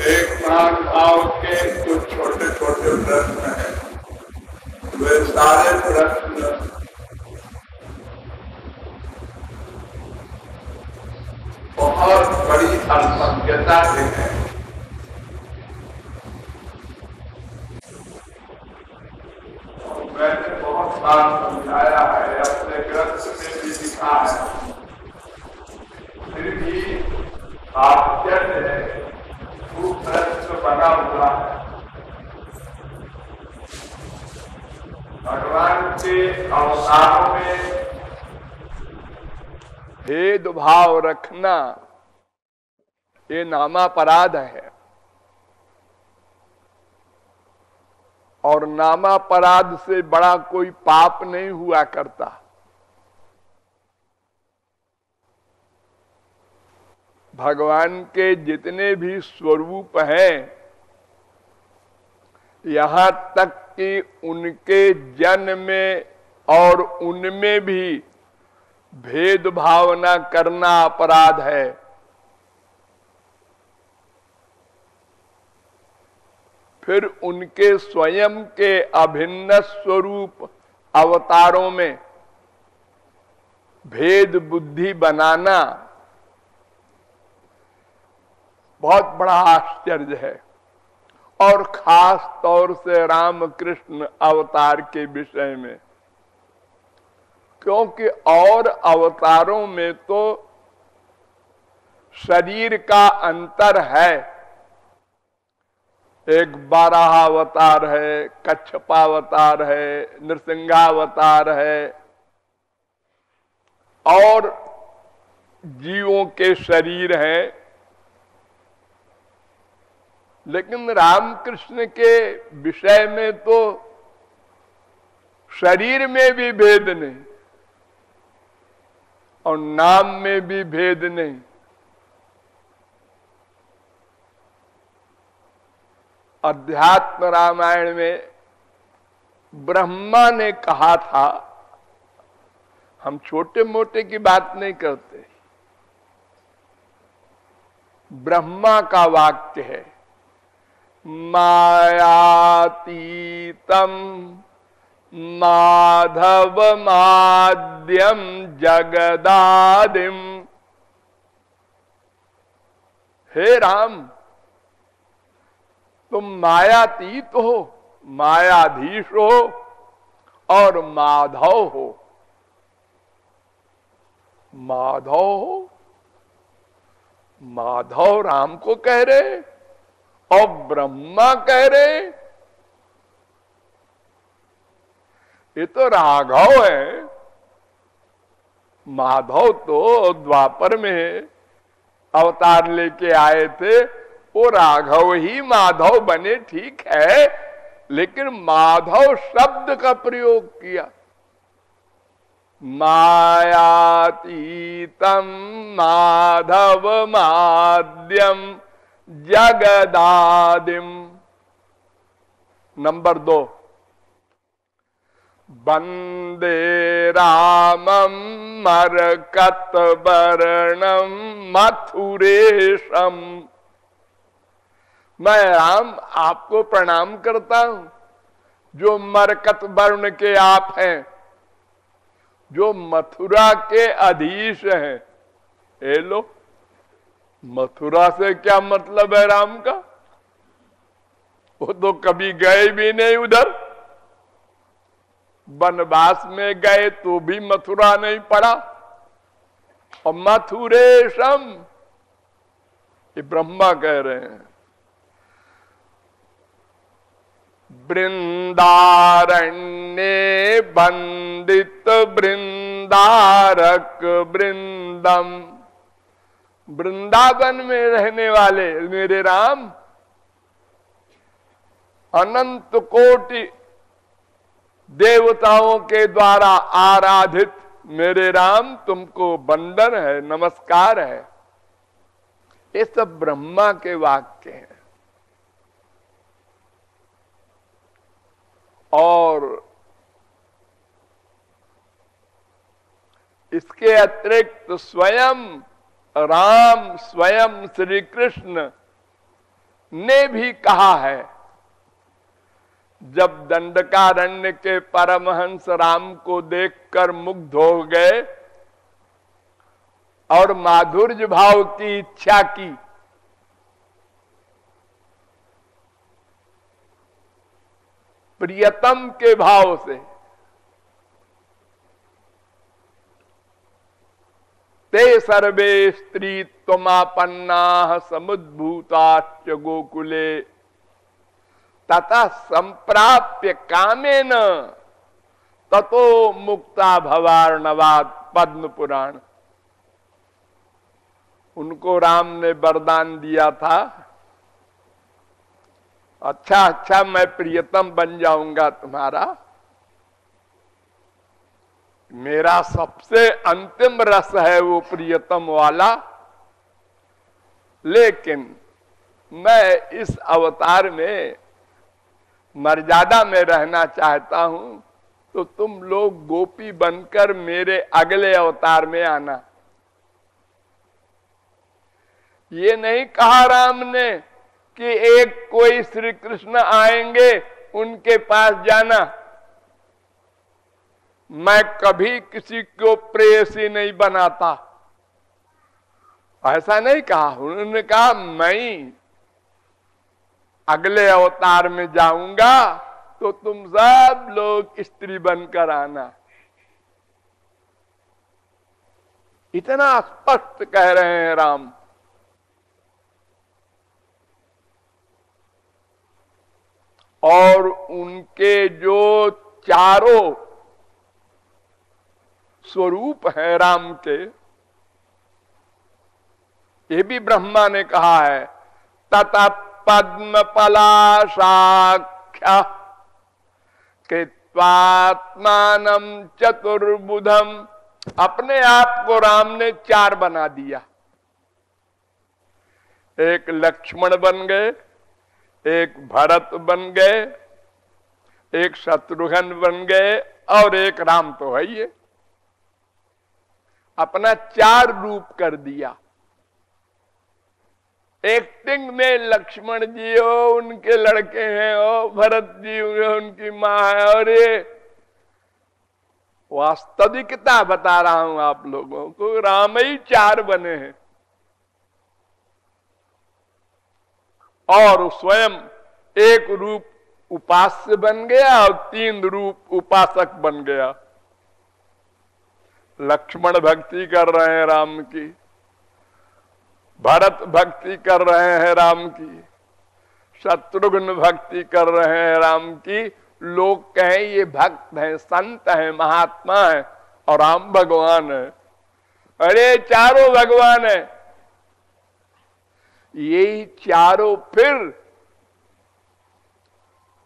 एक मान भाव के कुछ छोटे छोटे प्रश्न हैं, वे सारे प्रश्न बहुत बड़ी अल्पज्ञता के हैं। मैंने बहुत बार समझाया है, अपने ग्रंथ में भी लिखा है, फिर भी आश्चर्य है, वो प्रश्न बना हुआ है। भगवान के अवतारों में भेदभाव रखना ये नामापराध है, और नामापराध से बड़ा कोई पाप नहीं हुआ करता। भगवान के जितने भी स्वरूप हैं, यहां तक कि उनके जन्म में और उनमें भी भेदभाव न करना अपराध है। फिर उनके स्वयं के अभिन्न स्वरूप अवतारों में भेद बुद्धि बनाना बहुत बड़ा आश्चर्य है। और खास तौर से रामकृष्ण अवतार के विषय में, क्योंकि और अवतारों में तो शरीर का अंतर है। एक बाराहावतार है, कच्छपावतार है, नृसिंहावतार है, और जीवों के शरीर हैं। लेकिन रामकृष्ण के विषय में तो शरीर में भी भेद नहीं और नाम में भी भेद नहीं। अध्यात्म रामायण में ब्रह्मा ने कहा था, हम छोटे मोटे की बात नहीं करते, ब्रह्मा का वाक्य है, मायातीतम माधव माद्यम जगदादिम। हे राम, तुम मायातीत हो, मायाधीश हो और माधव हो। माधव हो, माधव राम को कह रहे और ब्रह्मा कह रहे। ये तो राघव है। माधव तो द्वापर में अवतार लेके आए थे, वो राघव ही माधव बने, ठीक है, लेकिन माधव शब्द का प्रयोग किया। मायातीतम माधव माद्यम जगदादिम। नंबर 2, वंदे रामम मरकतवर्णम मथुरेशम। मैं राम आपको प्रणाम करता हूं, जो मरकत वर्ण के आप हैं, जो मथुरा के अधीश हैं। ए लो, मथुरा से क्या मतलब है राम का? वो तो कभी गए भी नहीं उधर। वनवास में गए तो भी मथुरा नहीं पड़ा। और मथुरेशम, ये ब्रह्मा कह रहे हैं। वृंदारण्ये वंदित वृंदारक वृंदम। वृंदावन में रहने वाले मेरे राम, अनंत कोटि देवताओं के द्वारा आराधित मेरे राम, तुमको वंदन है, नमस्कार है। ये सब ब्रह्मा के वाक्य हैं। और इसके अतिरिक्त स्वयं राम, स्वयं श्री कृष्ण ने भी कहा है, जब दंडकारण्य के परमहंस राम को देखकर मुग्ध हो गए और माधुर्य भाव की इच्छा की, प्रियतम के भाव से, ते सर्वे स्त्री त्वमापन्ना समुद्भूताश्च गोकुले तथा संप्राप्य कामेन ततो मुक्ता भवार्णवाद। पद्म पुराण। उनको राम ने वरदान दिया था, अच्छा अच्छा मैं प्रियतम बन जाऊंगा तुम्हारा, मेरा सबसे अंतिम रस है वो प्रियतम वाला, लेकिन मैं इस अवतार में मर्यादा में रहना चाहता हूं, तो तुम लोग गोपी बनकर मेरे अगले अवतार में आना। ये नहीं कहा राम ने कि एक कोई श्री कृष्ण आएंगे उनके पास जाना, मैं कभी किसी को प्रेयसी नहीं बनाता, ऐसा नहीं कहा। उन्होंने कहा मैं अगले अवतार में जाऊंगा तो तुम सब लोग स्त्री बनकर आना। इतना स्पष्ट कह रहे हैं राम। और उनके जो चारों स्वरूप हैं राम के, ये भी ब्रह्मा ने कहा है, तथा पद्म पलाशाख्या कृत्वात्मानं चतुर्बुधम। अपने आप को राम ने चार बना दिया, एक लक्ष्मण बन गए, एक भरत बन गए, एक शत्रुघ्न बन गए और एक राम तो है ही, अपना चार रूप कर दिया। एक्टिंग में लक्ष्मण जी हो, उनके लड़के हैं, हो भरत जी उनकी माँ है, और ये वास्तविकता बता रहा हूं आप लोगों को, राम ही चार बने हैं। और स्वयं एक रूप उपास्य बन गया और तीन रूप उपासक बन गया। लक्ष्मण भक्ति कर रहे हैं राम की, भरत भक्ति कर रहे हैं राम की, शत्रुघ्न भक्ति कर रहे हैं राम की। लोग कहें ये भक्त हैं, संत हैं, महात्मा हैं, और राम भगवान है। अरे चारों भगवान है। यही चारों फिर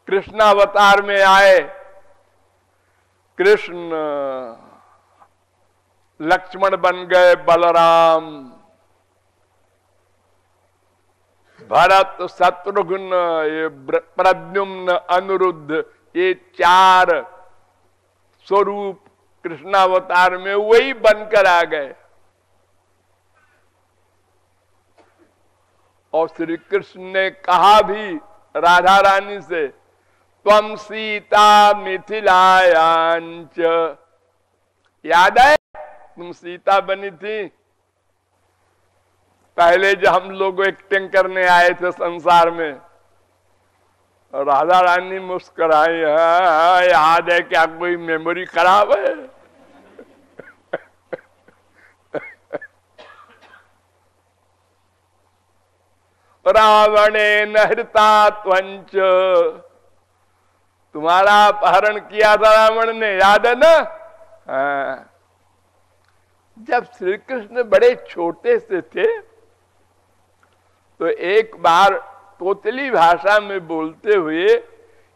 कृष्णावतार में आए। कृष्ण लक्ष्मण बन गए बलराम, भरत शत्रुघ्न, ये प्रद्युम्न अनिरुद्ध, ये चार स्वरूप कृष्णावतार में वही बनकर आ गए। और श्री कृष्ण ने कहा भी राधा रानी से, त्वम सीता मिथिलायांच। याद है तुम सीता बनी थी पहले जब हम लोग एक्टिंग करने आए थे संसार में। और राधा रानी मुस्कुराई, हाँ याद है, क्या कोई मेमोरी खराब है? रावणे नहृता त्वंच, तुम्हारा अपहरण किया था रावण ने, याद है ना? हाँ। जब श्री कृष्ण बड़े छोटे से थे तो एक बार तोतली भाषा में बोलते हुए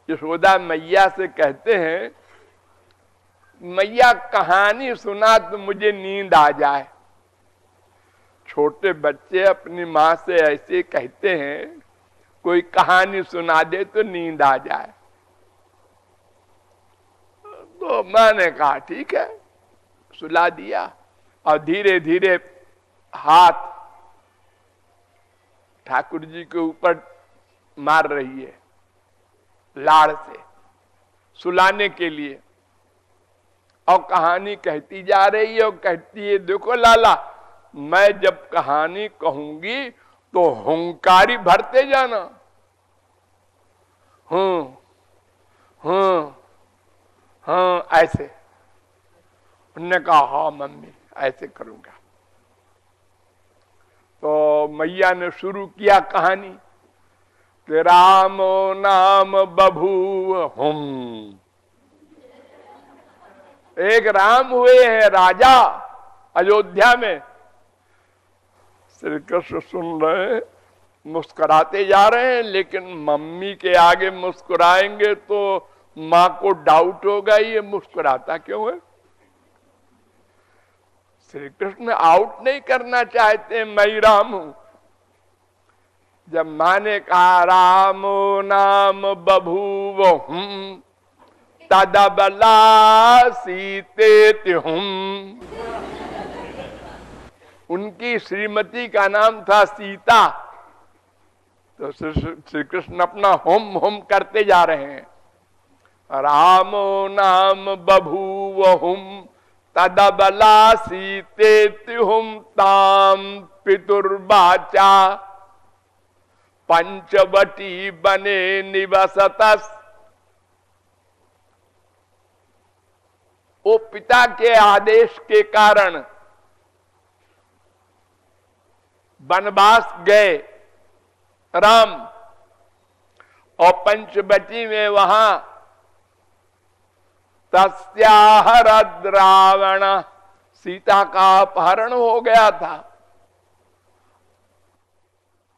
यशोदा मैया से कहते हैं, मैया कहानी सुना तो मुझे नींद आ जाए। छोटे बच्चे अपनी माँ से ऐसे कहते हैं, कोई कहानी सुना दे तो नींद आ जाए। तो माँ ने कहा ठीक है, सुला दिया। और धीरे धीरे हाथ ठाकुर जी के ऊपर मार रही है लाड़ से सुलाने के लिए, और कहानी कहती जा रही है और कहती है देखो लाला, मैं जब कहानी कहूंगी तो हुंकारी भरते जाना, ऐसे। उन्होंने कहा हाँ मम्मी ऐसे करूंगा। तो मैया ने शुरू किया कहानी कि रामो नाम बभूव हुम। एक राम हुए हैं राजा अयोध्या में। श्री कृष्ण सुन रहे हैं, मुस्कुराते जा रहे हैं, लेकिन मम्मी के आगे मुस्कुराएंगे तो मां को डाउट होगा ये मुस्कुराता क्यों है। श्री कृष्ण आउट नहीं करना चाहते मैं राम हूं। जब मां ने कहा रामो नाम बभूव हुम तदबला सीते हुम, उनकी श्रीमती का नाम था सीता। तो श्री कृष्ण अपना होम होम करते जा रहे हैं। रामो नाम बभूव हुम तदबला सीते हुम ताम पितुर्वाचा पंचवटी बने निवसतस। वो पिता के आदेश के कारण वनवास गए राम, और पंचवटी में वहां तस्याहरद रावण, सीता का अपहरण हो गया था।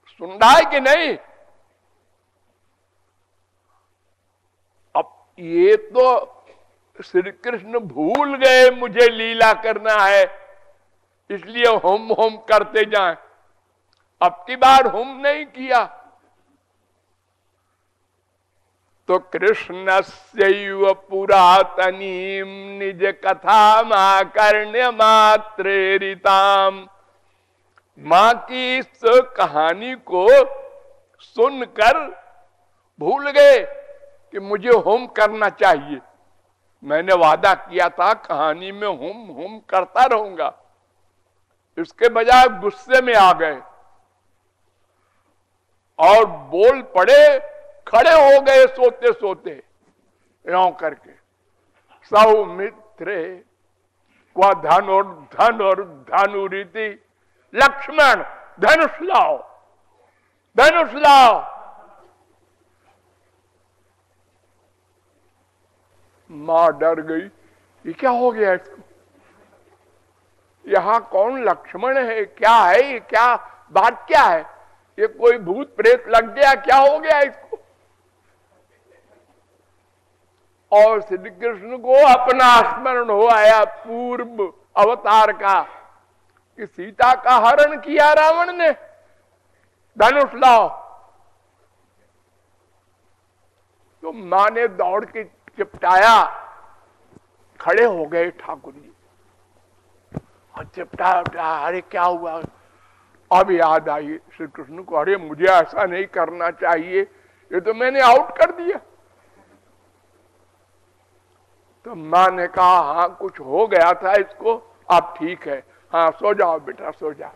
सुन रहा है कि नहीं? अब ये तो श्री कृष्ण भूल गए मुझे लीला करना है, इसलिए होम होम करते जाएं। अब की बार होम नहीं किया तो कृष्णस्यैव पुरातनीम निज कथा माकर्ण्य मात्रेरिताम, मां की इस कहानी को सुनकर भूल गए कि मुझे होम करना चाहिए। मैंने वादा किया था कहानी में होम होम करता रहूंगा, इसके बजाय गुस्से में आ गए और बोल पड़े, खड़े हो गए सोते सोते यों करके। सौमित्रे क्वा धनुरीति, लक्ष्मण धनुष लाओ, धनुष लाओ। मां डर गई, ये क्या हो गया इसको, यहां कौन लक्ष्मण है, क्या है ये, क्या बात क्या है, ये कोई भूत प्रेत लग गया, क्या हो गया इसको। और श्री कृष्ण को अपना स्मरण हो आया पूर्व अवतार का कि सीता का हरण किया रावण ने, धनुष लाओ। तो मां ने दौड़ के चिपटाया, खड़े हो गए ठाकुर जी और चिपटाया, अरे क्या हुआ। अब याद आई श्री कृष्ण को, अरे मुझे ऐसा नहीं करना चाहिए, ये तो मैंने आउट कर दिया। तो मां ने कहा हाँ कुछ हो गया था इसको, अब ठीक है, हाँ सो जाओ बेटा सो जाओ।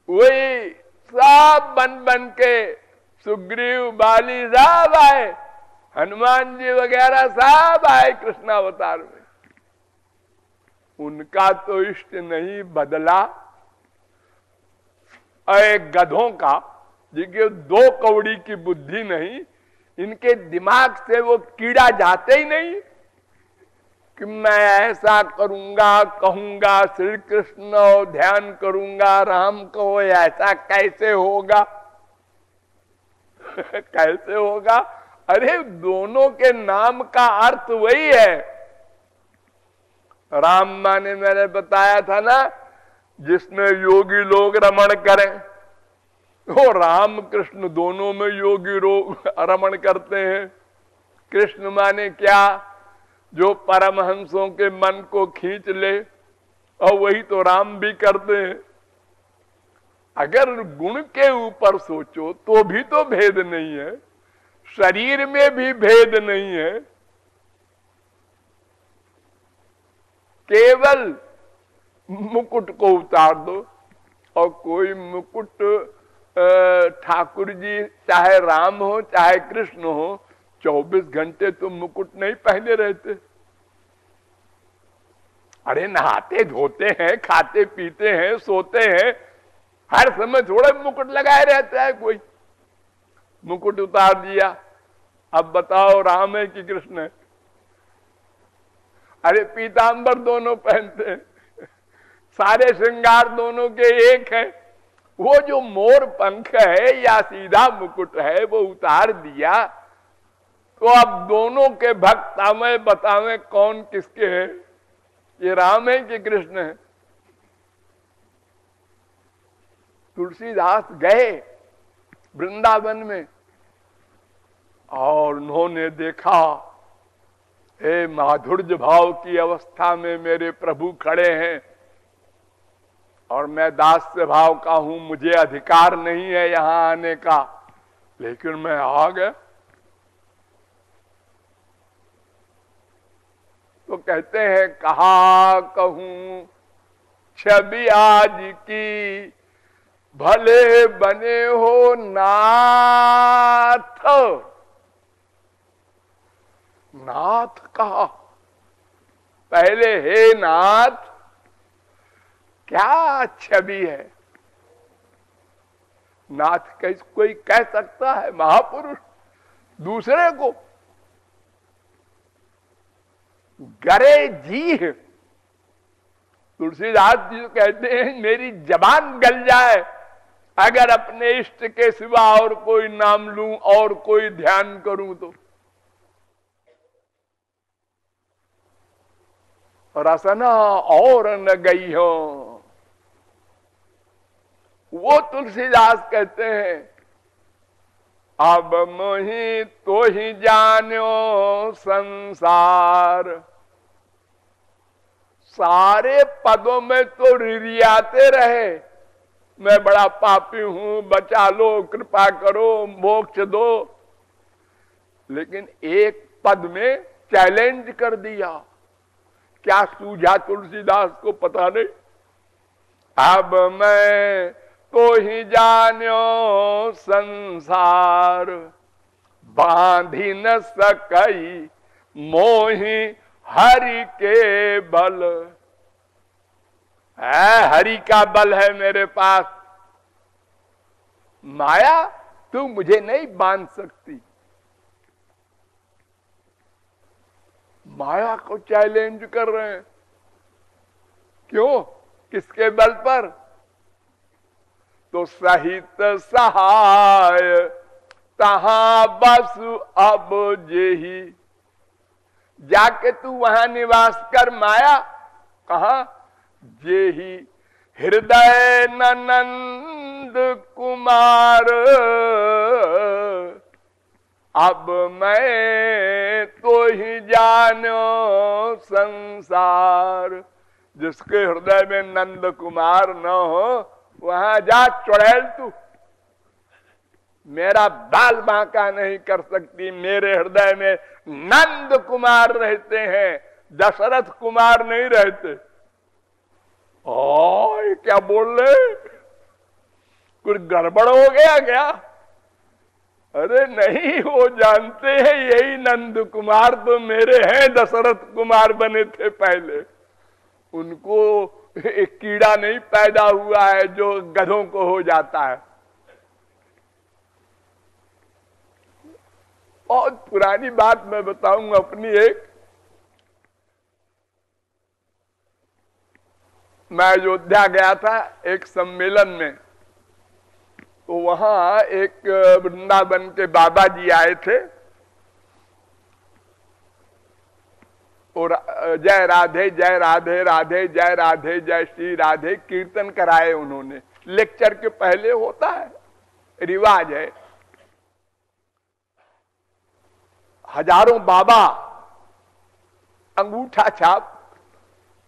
वही सब बन बन के सुग्रीव बाली सब आए, हनुमान जी वगैरह सब आए कृष्णावतार में। उनका तो इष्ट नहीं बदला, एक गधों का जिनके दो कौड़ी की बुद्धि नहीं, इनके दिमाग से वो कीड़ा जाते ही नहीं कि मैं ऐसा करूंगा, कहूंगा श्री कृष्ण ध्यान करूंगा, राम को ऐसा कैसे होगा कैसे होगा। अरे दोनों के नाम का अर्थ वही है। राम माने मैंने बताया था ना, जिसमें योगी लोग रमण करें, वो राम कृष्ण दोनों में योगी रमण करते हैं। कृष्ण माने क्या, जो परमहंसों के मन को खींच ले, और वही तो राम भी करते हैं। अगर गुण के ऊपर सोचो तो भी तो भेद नहीं है, शरीर में भी भेद नहीं है, केवल मुकुट को उतार दो और कोई मुकुट ठाकुर जी चाहे राम हो चाहे कृष्ण हो 24 घंटे तो मुकुट नहीं पहने रहते। अरे नहाते धोते हैं, खाते पीते हैं, सोते हैं, हर समय थोड़ा मुकुट लगाए रहता है कोई। मुकुट उतार दिया, अब बताओ राम है कि कृष्ण है? अरे पीतांबर दोनों पहनते हैं, सारे श्रृंगार दोनों के एक है। वो जो मोर पंख है या सीधा मुकुट है वो उतार दिया, तो अब दोनों के भक्त हमें बतावें कौन किसके हैं, ये राम है कि कृष्ण है? तुलसीदास गए वृंदावन में और उन्होंने देखा हे माधुर्य भाव की अवस्था में मेरे प्रभु खड़े हैं और मैं दास्य भाव का हूं, मुझे अधिकार नहीं है यहां आने का, लेकिन मैं आ गया। तो कहते हैं कहा कहूं छवि आज की भले बने हो नाथ। नाथ कहा, पहले हे नाथ, क्या छवि है। नाथ कोई कह सकता है महापुरुष दूसरे को? गरे जी, तुलसीदास जी कहते हैं मेरी जबान गल जाए अगर अपने इष्ट के सिवा और कोई नाम लूं और कोई ध्यान करूं तो। रसना और न गई हो, वो तुलसीदास कहते हैं अब मोहि तो ही जानो संसार। सारे पदों में तो रिरियाते रहे मैं बड़ा पापी हूं, बचा लो, कृपा करो, मोक्ष दो, लेकिन एक पद में चैलेंज कर दिया। क्या सूझा तुलसीदास को पता नहीं। अब मैं तो ही जानो संसार, बांधी न सकई मोहि हरि के बल। है हरि का बल है मेरे पास, माया तू मुझे नहीं बांध सकती। माया को चैलेंज कर रहे हैं, क्यों, किसके बल पर? तो सहित सहाय तहां बस अब जेही। जाके तू वहां निवास कर माया, कहा? जेही हृदय नंद कुमार। अब मैं तो ही जानो संसार। जिसके हृदय में नंद कुमार न हो वहां जा चुड़ैल तू, मेरा बाल बांका नहीं कर सकती। मेरे हृदय में नंद कुमार रहते हैं, दशरथ कुमार नहीं रहते। ओ क्या बोल रहे, कुछ गड़बड़ हो गया क्या? अरे नहीं, वो जानते हैं यही नंद कुमार तो मेरे हैं, दशरथ कुमार बने थे पहले। उनको एक कीड़ा नहीं पैदा हुआ है जो गधों को हो जाता है। बहुत पुरानी बात मैं बताऊंगा अपनी एक। मैं अयोध्या गया था एक सम्मेलन में, तो वहां एक वृंदावन के बाबा जी आए थे और जय राधे जय राधे राधे जय राधे जय श्री राधे कीर्तन कराए उन्होंने। लेक्चर के पहले होता है, रिवाज है। हजारों बाबा अंगूठा छाप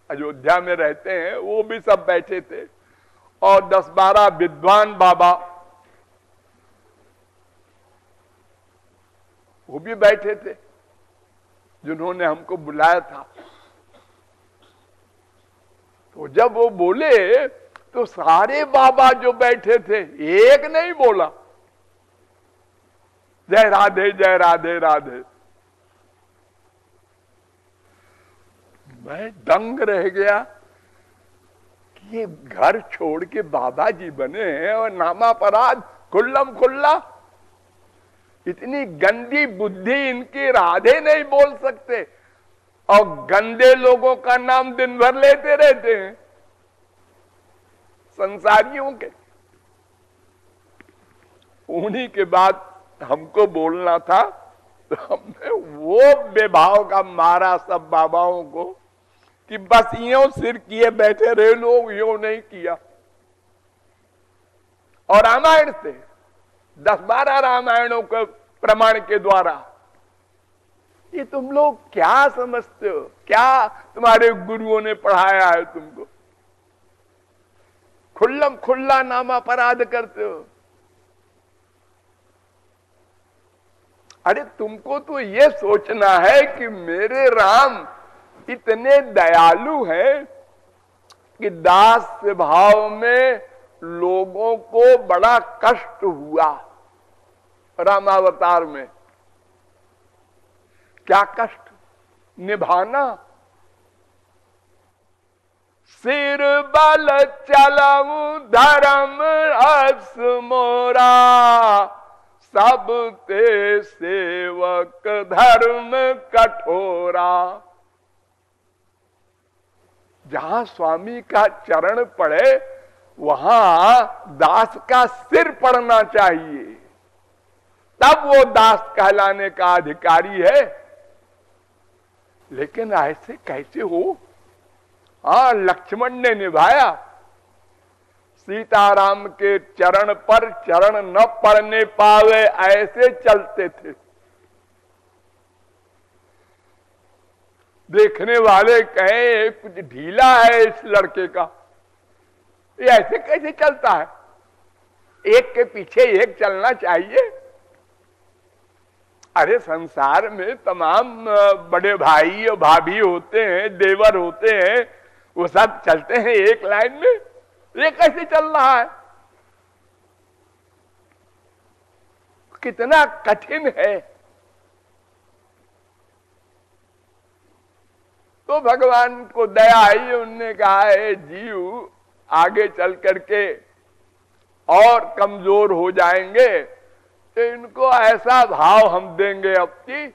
अयोध्या में रहते हैं, वो भी सब बैठे थे और 10-12 विद्वान बाबा वो भी बैठे थे, जिन्होंने हमको बुलाया था। तो जब वो बोले तो सारे बाबा जो बैठे थे एक नहीं बोला जय राधे जय राधे राधे। मैं दंग रह गया कि ये घर छोड़ के बाबा जी बने हैं और नामापराध खुल्लम खुल्ला, इतनी गंदी बुद्धि इनकी, राधे नहीं बोल सकते और गंदे लोगों का नाम दिन भर लेते रहते हैं, संसारियों के। उन्हीं के बाद हमको बोलना था, तो हमने वो बेभाव का मारा सब बाबाओं को कि बस यूं सिर किए बैठे रहे लोग, यूं नहीं किया। और रामायण से 10-12 रामायणों के प्रमाण के द्वारा ये तुम लोग क्या समझते हो, क्या तुम्हारे गुरुओं ने पढ़ाया है तुमको, खुल्लम खुल्ला नामापराध करते हो। अरे तुमको तो ये सोचना है कि मेरे राम इतने दयालु हैं कि दास भाव में लोगों को बड़ा कष्ट हुआ रामावतार में। क्या कष्ट निभाना, सिर बल चलऊ धर्म रस मोरा, सब ते सेवक धर्म कठोरा। जहां स्वामी का चरण पड़े वहां दास का सिर पड़ना चाहिए, तब वो दास कहलाने का अधिकारी है। लेकिन ऐसे कैसे हो? हाँ, लक्ष्मण ने निभाया, सीताराम के चरण पर चरण न पड़ने पावे ऐसे चलते थे। देखने वाले कहे कुछ ढीला है इस लड़के का, ये ऐसे कैसे चलता है, एक के पीछे एक चलना चाहिए। अरे संसार में तमाम बड़े भाई और भाभी होते हैं, देवर होते हैं, वो सब चलते हैं एक लाइन में, ये कैसे चल रहा है? कितना कठिन है। तो भगवान को दया आई, उनने कहा है जीव आगे चल करके और कमजोर हो जाएंगे, तो इनको ऐसा भाव हम देंगे अब की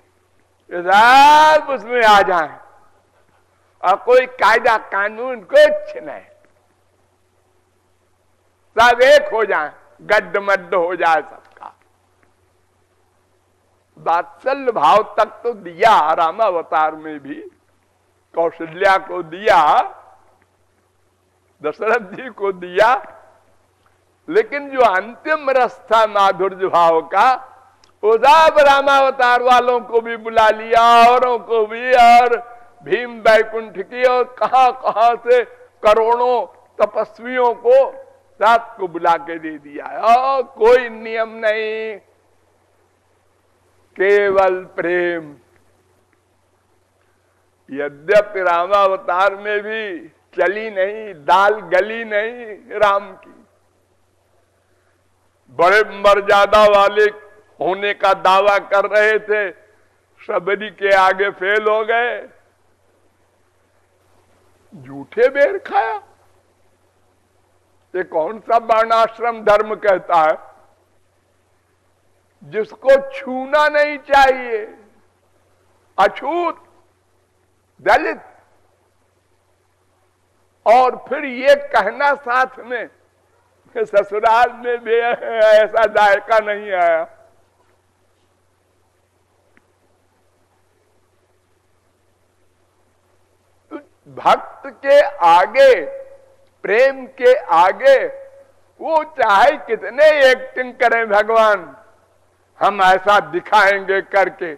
सब उसमें आ जाए और कोई कायदा कानून कुछ नहीं, सब एक हो जाए, गड्ढ मड्ढ हो जाए सबका। वात्सल्य भाव तक तो दिया रामावतार में भी, कौशल्या को दिया, दशरथ जी को दिया, लेकिन जो अंतिम रस था माधुर्य भाव का, वो सब रामावतार वालों को भी बुला लिया, औरों को भी, और भीम बैकुंठ की और कहां कहां से करोड़ों तपस्वियों को साथ को बुला के दे दिया। और कोई नियम नहीं, केवल प्रेम। यद्यपि रामावतार में भी चली नहीं, दाल गली नहीं राम की, बड़े मर्यादा वाले होने का दावा कर रहे थे, सबरी के आगे फेल हो गए, झूठे बेर खाया। ये कौन सा वर्णाश्रम धर्म कहता है जिसको छूना नहीं चाहिए, अछूत दलित, और फिर ये कहना साथ में ससुराल में भी ऐसा जायका नहीं आया। तो भक्त के आगे, प्रेम के आगे वो चाहे कितने एक्टिंग करें भगवान, हम ऐसा दिखाएंगे करके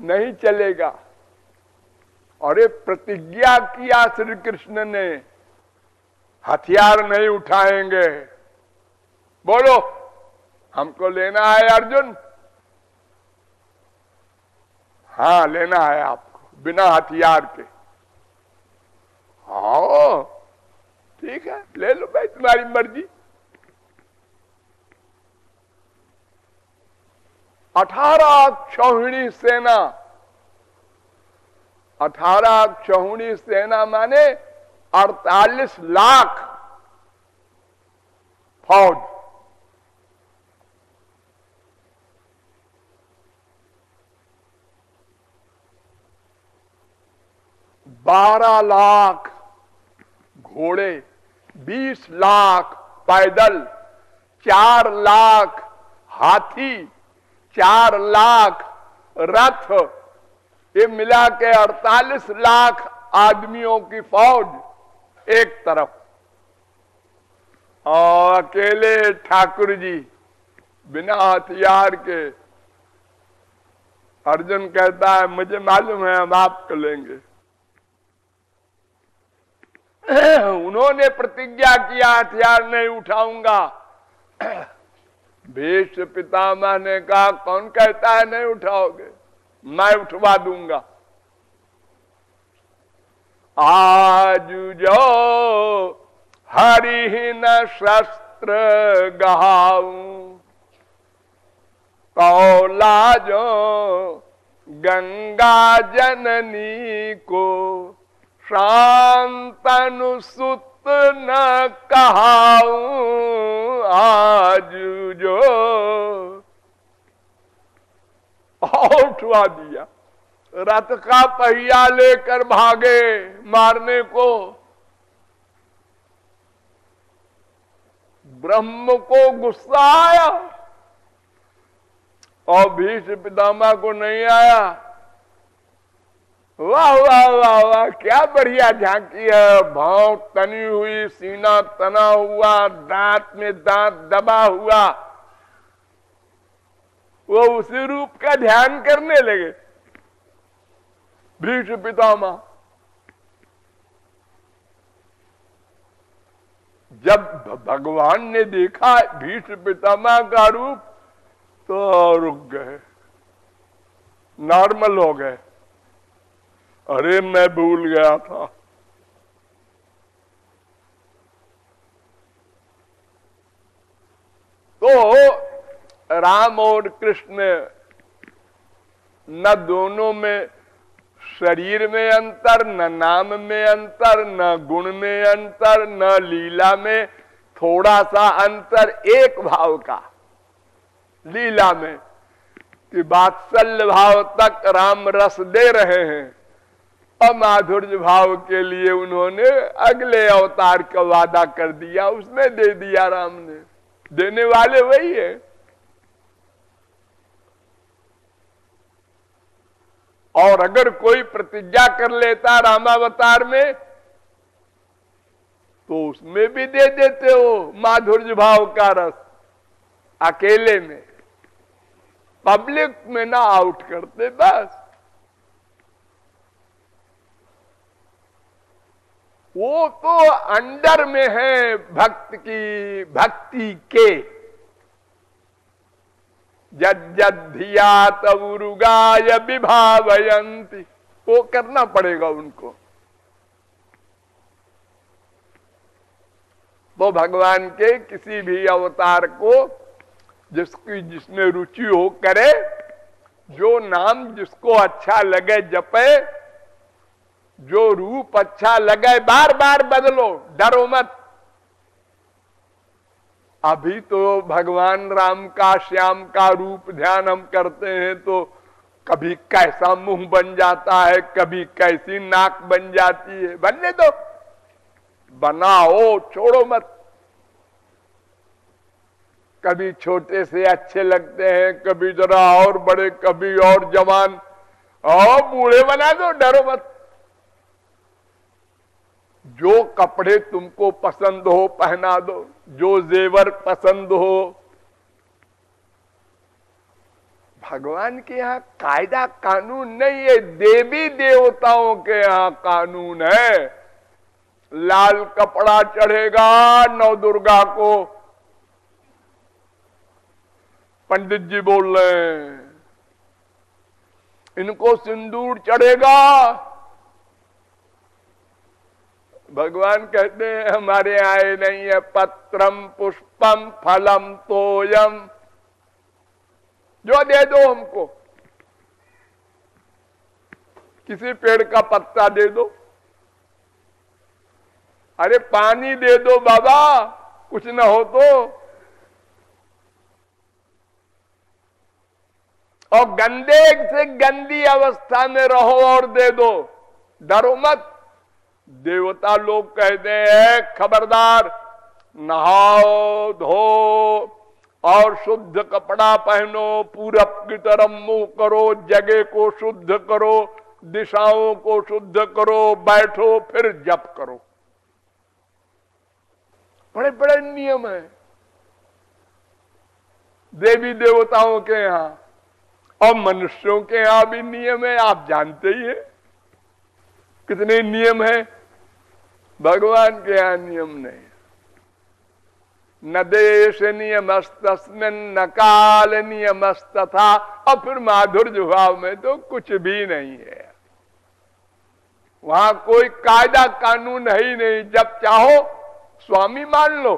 नहीं चलेगा। और ये प्रतिज्ञा किया श्री कृष्ण ने, हथियार नहीं उठाएंगे। बोलो, हमको लेना है अर्जुन? हाँ, लेना है आपको, बिना हथियार के। हाँ ठीक है, ले लो भाई, तुम्हारी मर्जी। 18 अक्षौहिणी सेना, 18 अक्षौहिणी सेना माने 48 लाख फौज। बारह लाख घोड़े, 20 लाख पैदल, 4 लाख हाथी, 4 लाख रथ, ये मिला के 48 लाख आदमियों की फौज एक तरफ, और अकेले ठाकुर जी बिना हथियार के। अर्जुन कहता है मुझे मालूम है हम आपको लेंगे। उन्होंने प्रतिज्ञा किया हथियार नहीं उठाऊंगा। भीष्म पितामह ने कहा कौन कहता है नहीं उठाओगे, मैं उठवा दूंगा। आज जो हरि न शस्त्र गहाऊं, कौला जो गंगा जननी को, शांतनु सुत न कहाऊं। आज जो उठवा दिया, रथ का पहिया लेकर भागे मारने को। ब्रह्म को गुस्सा आया और भीष्म पितामह को नहीं आया। वाह वाह वाह वाह, क्या बढ़िया झांकी है। भाव तनी हुई, सीना तना हुआ, दांत में दांत दबा हुआ, वो उसी रूप का ध्यान करने लगे भीष्म पितामह। जब भगवान ने देखा भीष्म पितामह का रूप तो रुक गए, नॉर्मल हो गए। अरे मैं भूल गया था। तो राम और कृष्ण न दोनों में शरीर में अंतर, न नाम में अंतर, न गुण में अंतर, न लीला में थोड़ा सा अंतर, एक भाव का लीला में कि वात्सल्य भाव तक राम रस दे रहे हैं और माधुर्य भाव के लिए उन्होंने अगले अवतार का वादा कर दिया, उसमें दे दिया राम ने। देने वाले वही है। और अगर कोई प्रतिज्ञा कर लेता रामावतार में तो उसमें भी दे देते हो माधुर्य भाव का रस, अकेले में, पब्लिक में ना आउट करते बस। वो तो अंडर में है भक्त की, भक्ति के। यद्यधिया तवुरुगाय विभावयन्ति, वो करना पड़ेगा उनको। तो भगवान के किसी भी अवतार को जिसकी जिसमें रुचि हो करे, जो नाम जिसको अच्छा लगे जपे, जो रूप अच्छा लगे बार बार बदलो, डरो मत। अभी तो भगवान राम का श्याम का रूप ध्यान हम करते हैं तो कभी कैसा मुंह बन जाता है, कभी कैसी नाक बन जाती है। बनने दो, बनाओ, छोड़ो मत। कभी छोटे से अच्छे लगते हैं, कभी जरा और बड़े, कभी और जवान, और बूढ़े बना दो, डरो मत। जो कपड़े तुमको पसंद हो पहना दो, जो जेवर पसंद हो। भगवान के यहाँ कायदा कानून नहीं है, देवी देवताओं के यहाँ कानून है। लाल कपड़ा चढ़ेगा नौ दुर्गा को। पंडित जी बोल रहे हैं इनको सिंदूर चढ़ेगा। भगवान कहते हैं हमारे आए नहीं है पत्रम पुष्पम फलम तोयम, जो दे दो हमको, किसी पेड़ का पत्ता दे दो, अरे पानी दे दो बाबा, कुछ ना हो तो। और गंदे से गंदी अवस्था में रहो और दे दो, डरो मत। देवता लोग कहते हैं खबरदार, नहाओ धो और शुद्ध कपड़ा पहनो, पूरब की तरफ मुंह करो, जगह को शुद्ध करो, दिशाओं को शुद्ध करो, बैठो फिर जप करो। बड़े बड़े नियम है देवी देवताओं के यहां, और मनुष्यों के यहां भी नियम है, आप जानते ही हैं कितने नियम है। भगवान के यहां नियम नहीं, न देश नियमस्तस्मिन न काल नियमस्तथा, और फिर माधुर्य भाव में तो कुछ भी नहीं है। वहां कोई कायदा कानून है ही नहीं, जब चाहो स्वामी मान लो,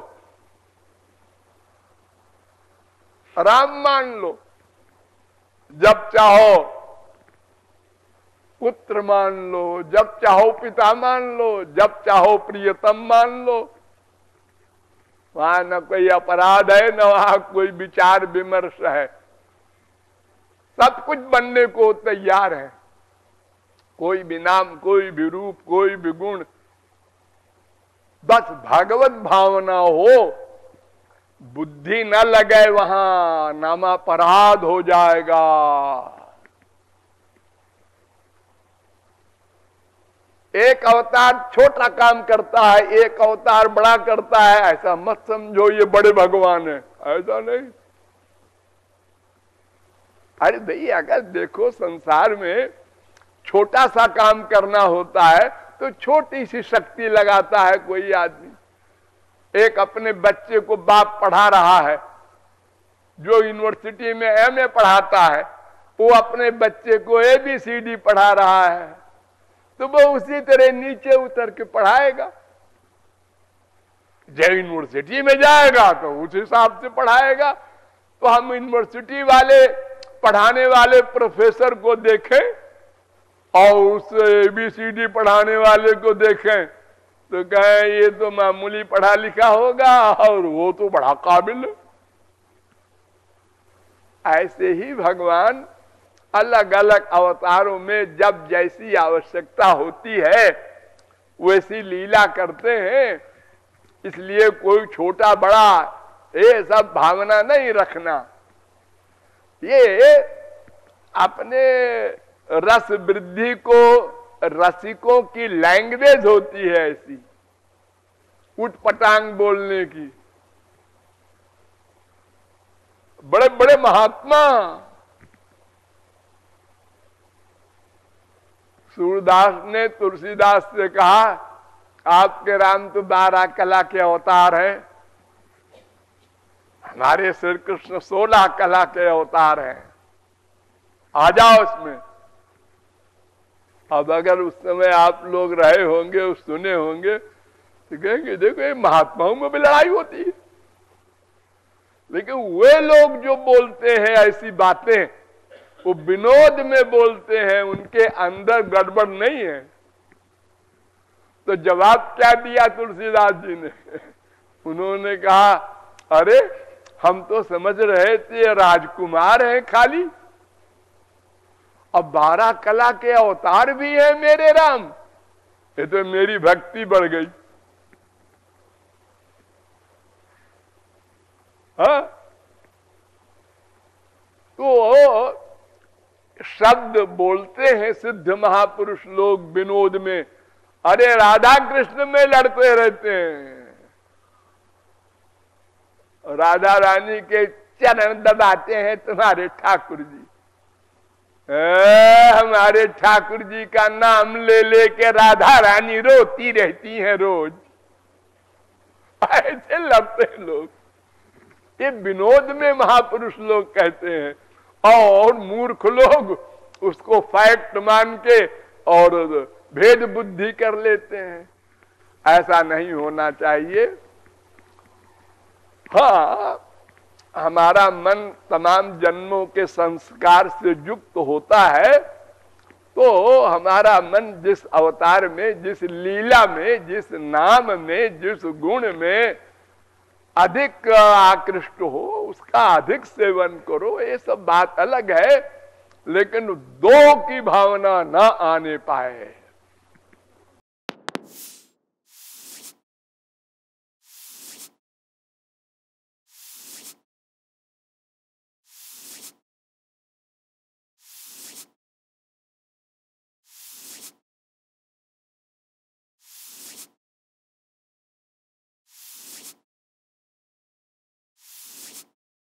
राम मान लो, जब चाहो पुत्र मान लो, जब चाहो पिता मान लो, जब चाहो प्रियतम मान लो। वहां न कोई अपराध है, न वहां कोई विचार विमर्श है, सब कुछ बनने को तैयार है। कोई भी नाम, कोई भी रूप, कोई भी गुण, बस भगवत भावना हो, बुद्धि न लगे वहां, नामापराध हो जाएगा। एक अवतार छोटा काम करता है, एक अवतार बड़ा करता है, ऐसा मत समझो ये बड़े भगवान है, ऐसा नहीं। अरे भाई अगर देखो संसार में छोटा सा काम करना होता है तो छोटी सी शक्ति लगाता है कोई आदमी। एक अपने बच्चे को बाप पढ़ा रहा है, जो यूनिवर्सिटी में एमए पढ़ाता है, वो अपने बच्चे को ABCD पढ़ा रहा है, तो वो उसी तरह नीचे उतर के पढ़ाएगा। जब यूनिवर्सिटी में जाएगा तो उस हिसाब से पढ़ाएगा। तो हम यूनिवर्सिटी वाले पढ़ाने वाले प्रोफेसर को देखें और उस ABCD पढ़ाने वाले को देखें तो कहें ये तो मामूली पढ़ा लिखा होगा और वो तो बड़ा काबिल है। ऐसे ही भगवान अलग अलग अवतारों में जब जैसी आवश्यकता होती है वैसी लीला करते हैं। इसलिए कोई छोटा बड़ा ये सब भावना नहीं रखना। ये अपने रस वृद्धि को रसिकों की लैंग्वेज होती है, ऐसी उठपटांग बोलने की। बड़े बड़े महात्मा सूरदास ने तुलसीदास से कहा, आपके राम तो 12 कला के अवतार हैं, हमारे श्री कृष्ण 16 कला के अवतार हैं, आ जाओ इसमें। अब अगर उस समय आप लोग रहे होंगे, सुने होंगे, तो कहेंगे देखो ये महात्माओं में भी लड़ाई होती है। लेकिन वे लोग जो बोलते हैं ऐसी बातें, वो विनोद में बोलते हैं, उनके अंदर गड़बड़ नहीं है। तो जवाब क्या दिया तुलसीदास जी ने? उन्होंने कहा, अरे हम तो समझ रहे थे राजकुमार हैं खाली, अब 12 कला के अवतार भी हैं मेरे राम। ये तो मेरी भक्ति बढ़ गई। हाँ, तो शब्द बोलते हैं सिद्ध महापुरुष लोग विनोद में, अरे राधा कृष्ण में लड़ते रहते हैं, राधा रानी के चरण दबाते हैं तुम्हारे ठाकुर जी, हमारे ठाकुर जी का नाम ले लेके राधा रानी रोती रहती हैं रोज, ऐसे लगते हैं लोग। ये विनोद में महापुरुष लोग कहते हैं, और मूर्ख लोग उसको फैक्ट मान के और भेद बुद्धि कर लेते हैं। ऐसा नहीं होना चाहिए। हाँ, हमारा मन तमाम जन्मों के संस्कार से युक्त होता है, तो हमारा मन जिस अवतार में, जिस लीला में, जिस नाम में, जिस गुण में अधिक आकृष्ट हो, उसका अधिक सेवन करो। ये सब बात अलग है, लेकिन दो की भावना ना आने पाए।